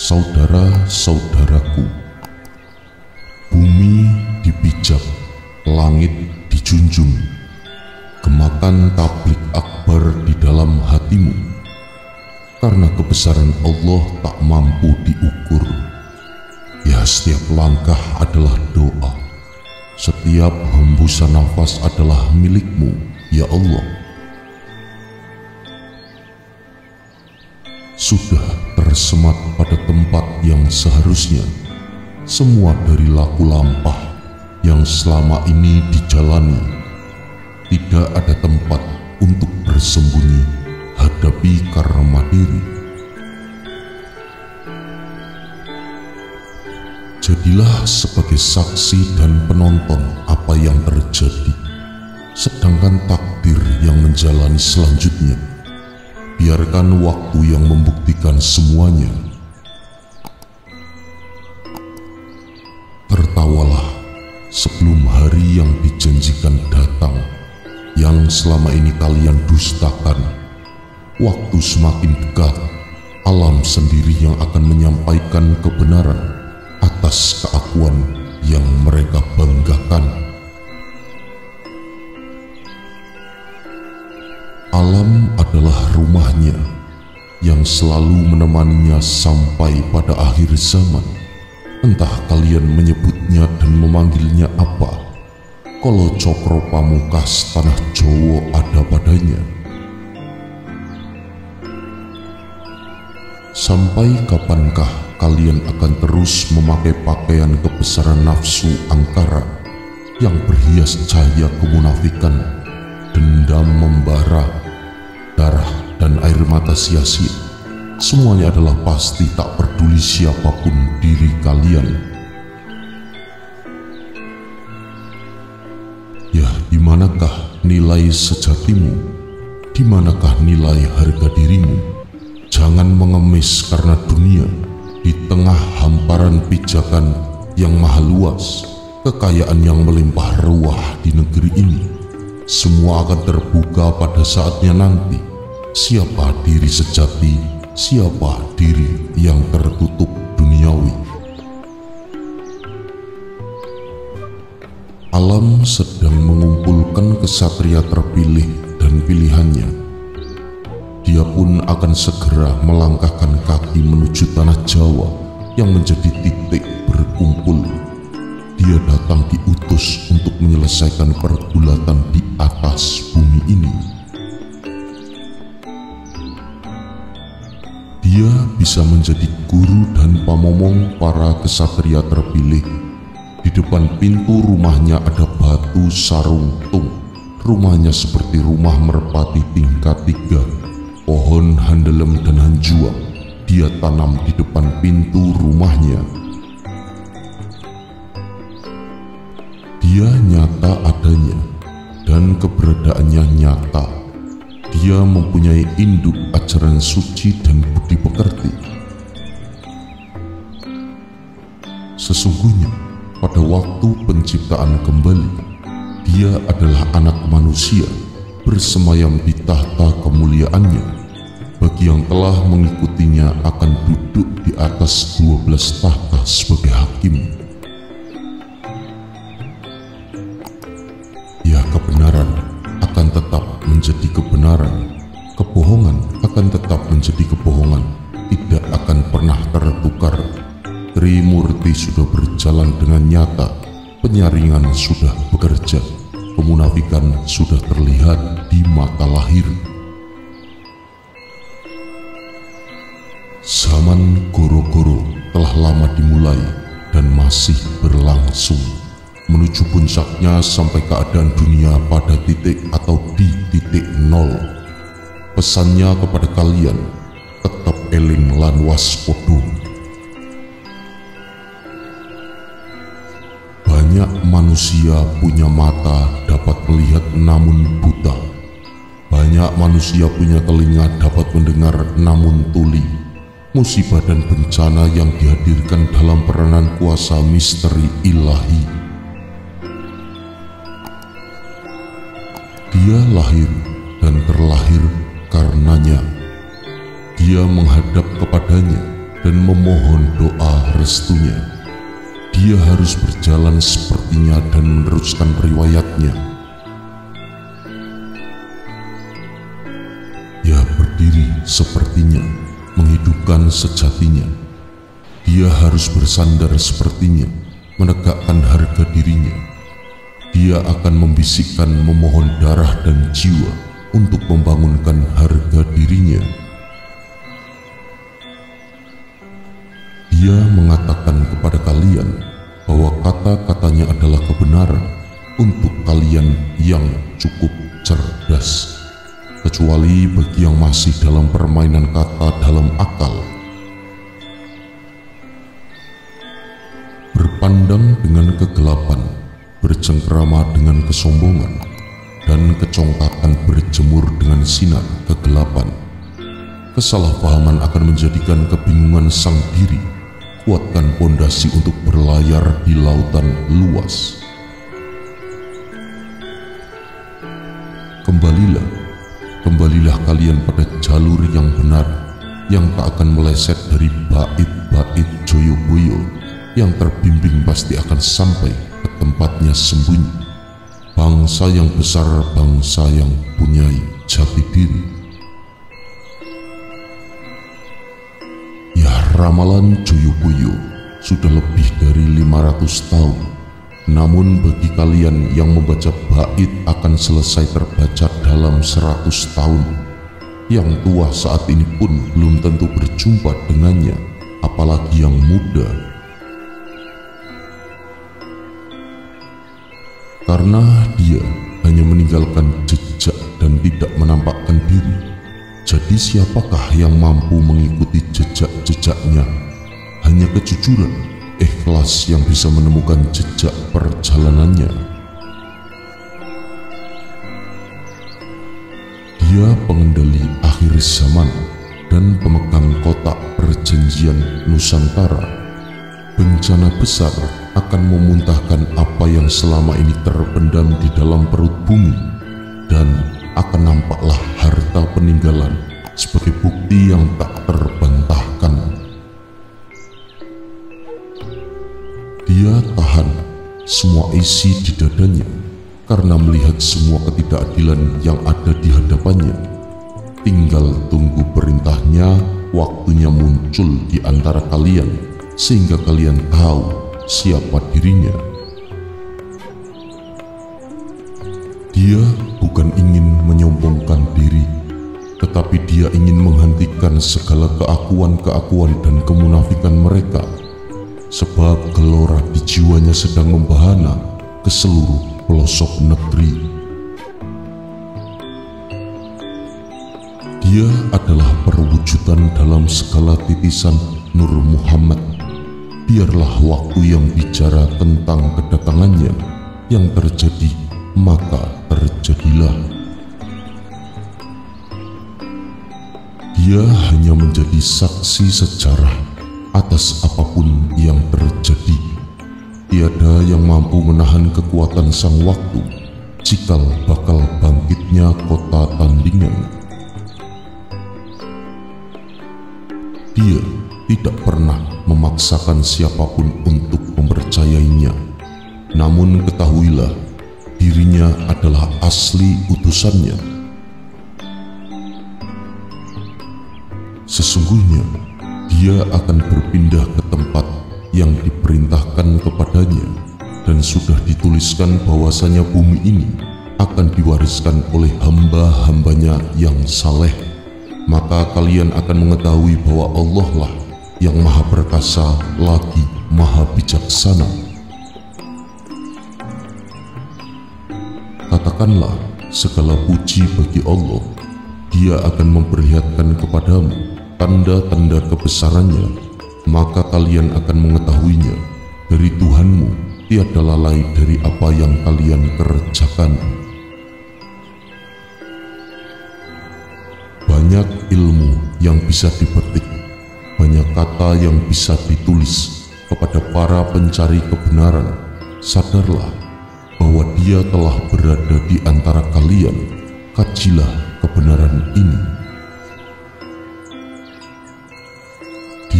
Saudara-saudaraku, bumi dipijak, langit dijunjung, gemakan tablik akbar di dalam hatimu, karena kebesaran Allah tak mampu diukur. Ya, setiap langkah adalah doa, setiap hembusan nafas adalah milikmu, ya Allah. Sudah tersemat pada tempat yang seharusnya semua dari laku lampah yang selama ini dijalani. Tidak ada tempat untuk bersembunyi hadapi karma diri. Jadilah sebagai saksi dan penonton apa yang terjadi, sedangkan takdir yang menjalani selanjutnya. Biarkan waktu yang membuktikan semuanya. Tertawalah sebelum hari yang dijanjikan datang, yang selama ini kalian dustakan. Waktu semakin dekat, alam sendiri yang akan menyampaikan kebenaran atas keakuan yang mereka banggakan. Alam adalah rumahnya yang selalu menemaninya sampai pada akhir zaman. Entah kalian menyebutnya dan memanggilnya apa, kalau Cokro Pamungkas tanah Jawa ada padanya. Sampai kapankah kalian akan terus memakai pakaian kebesaran nafsu angkara yang berhias cahaya kemunafikan, dendam membara, darah dan air mata sia-sia? Semuanya adalah pasti, tak peduli siapapun diri kalian. Ya, di manakah nilai sejatimu? Di manakah nilai harga dirimu? Jangan mengemis karena dunia. Di tengah hamparan pijakan yang maha luas, kekayaan yang melimpah ruah di negeri ini, semua akan terbuka pada saatnya nanti. Siapa diri sejati, siapa diri yang tertutup duniawi. Alam sedang mengumpulkan kesatria terpilih dan pilihannya. Dia pun akan segera melangkahkan kaki menuju tanah Jawa yang menjadi titik berkumpul. Dia datang diutus untuk menyelesaikan pergulatan di atas bumi ini. Dia bisa menjadi guru dan pamomong para kesatria terpilih. Di depan pintu rumahnya ada batu sarung tung. Rumahnya seperti rumah merpati tingkat 3. Pohon handelem dan hanjuang dia tanam di depan pintu rumahnya. Dia nyata adanya dan keberadaannya nyata. Dia mempunyai induk ajaran suci dan budi pekerti. Sesungguhnya pada waktu penciptaan kembali, dia adalah anak manusia bersemayam di tahta kemuliaannya. Bagi yang telah mengikutinya akan duduk di atas 12 tahta sebagai hakim. Ya, kebenaran akan tetap menjadi kebenaran, kebohongan akan tetap menjadi kebohongan, tidak akan pernah tertukar. Trimurti sudah berjalan dengan nyata, penyaringan sudah bekerja, kemunafikan sudah terlihat di mata lahir. Zaman goro-goro telah lama dimulai dan masih berlangsung. Menuju puncaknya sampai keadaan dunia pada titik atau di titik nol. Pesannya kepada kalian, tetap eling lan waspada. Banyak manusia punya mata dapat melihat namun buta. Banyak manusia punya telinga dapat mendengar namun tuli. Musibah dan bencana yang dihadirkan dalam peranan kuasa misteri ilahi. Dia lahir dan terlahir karenanya. Dia menghadap kepadanya dan memohon doa restunya. Dia harus berjalan sepertinya dan meneruskan riwayatnya. Dia berdiri sepertinya, menghidupkan sejatinya. Dia harus bersandar sepertinya, menegakkan harga dirinya. Dia akan membisikkan memohon darah dan jiwa untuk membangunkan harga dirinya. Dia mengatakan kepada kalian bahwa kata-katanya adalah kebenaran untuk kalian yang cukup cerdas, kecuali bagi yang masih dalam permainan kata dalam akal. Berpandang dengan kegelapan, bercengkrama dengan kesombongan, dan kecongkakan berjemur dengan sinar kegelapan. Kesalahpahaman akan menjadikan kebingungan sang diri. Kuatkan pondasi untuk berlayar di lautan luas. Kembalilah kalian pada jalur yang benar, yang tak akan meleset dari bait-bait Joyoboyo. Yang terbimbing pasti akan sampai ke tempatnya sembunyi. Bangsa yang besar, bangsa yang punyai jati diri. Ramalan Joyoboyo sudah lebih dari 500 tahun. Namun bagi kalian yang membaca bait akan selesai terbaca dalam 100 tahun. Yang tua saat ini pun belum tentu berjumpa dengannya, apalagi yang muda. Karena dia hanya meninggalkan jejak dan tidak menampakkan diri. Jadi siapakah yang mampu mengikuti jejak-jejaknya? Hanya kejujuran, ikhlas yang bisa menemukan jejak perjalanannya. Dia pengendali akhir zaman dan pemegang kotak perjanjian Nusantara. Bencana besar akan memuntahkan apa yang selama ini terpendam di dalam perut bumi, dan akan nampaklah harta peninggalan sebagai bukti yang tak terbantahkan. Dia tahan semua isi di dadanya karena melihat semua ketidakadilan yang ada di hadapannya. Tinggal tunggu perintahnya, waktunya muncul di antara kalian sehingga kalian tahu siapa dirinya. Dia bukan ingin menyombongkan diri, tetapi dia ingin menghentikan segala keakuan-keakuan dan kemunafikan mereka, sebab gelora di jiwanya sedang membahana ke seluruh pelosok negeri. Dia adalah perwujudan dalam segala titisan Nur Muhammad. Biarlah waktu yang bicara tentang kedatangannya, yang terjadi maka terjadilah. Dia hanya menjadi saksi sejarah atas apapun yang terjadi. Tiada yang mampu menahan kekuatan sang waktu, cikal bakal bangkitnya kota tandingan. Dia tidak pernah memaksakan siapapun untuk mempercayainya. Namun ketahuilah, dirinya adalah asli utusannya. Sesungguhnya dia akan berpindah ke tempat yang diperintahkan kepadanya, dan sudah dituliskan bahwasanya bumi ini akan diwariskan oleh hamba-hambanya yang saleh. Maka kalian akan mengetahui bahwa Allah lah yang maha perkasa lagi maha bijaksana. Katakanlah segala puji bagi Allah. Dia akan memperlihatkan kepadamu tanda-tanda kebesarannya, maka kalian akan mengetahuinya. Dari Tuhanmu tiada lalai dari apa yang kalian kerjakan. Banyak ilmu yang bisa dipetik, banyak kata yang bisa ditulis kepada para pencari kebenaran. Sadarlah bahwa dia telah berada di antara kalian. Kajilah kebenaran ini.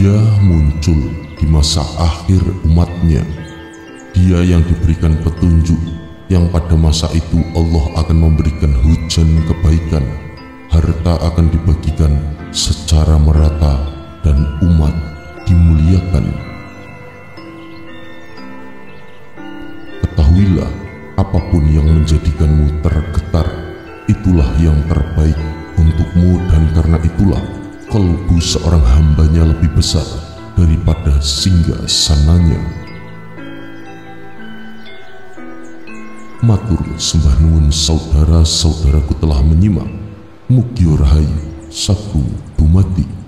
Dia muncul di masa akhir umatnya. Dia yang diberikan petunjuk, yang pada masa itu Allah akan memberikan hujan kebaikan, harta akan dibagikan secara merata, dan umat dimuliakan. Ketahuilah, apapun yang menjadikanmu tergetar, itulah yang terbaik untukmu, dan karena itulah kalbu seorang hambanya lebih besar daripada singgasananya. Matur sembah nuwun saudara-saudaraku telah menyimak. Mugi rahayu sagung dumadi.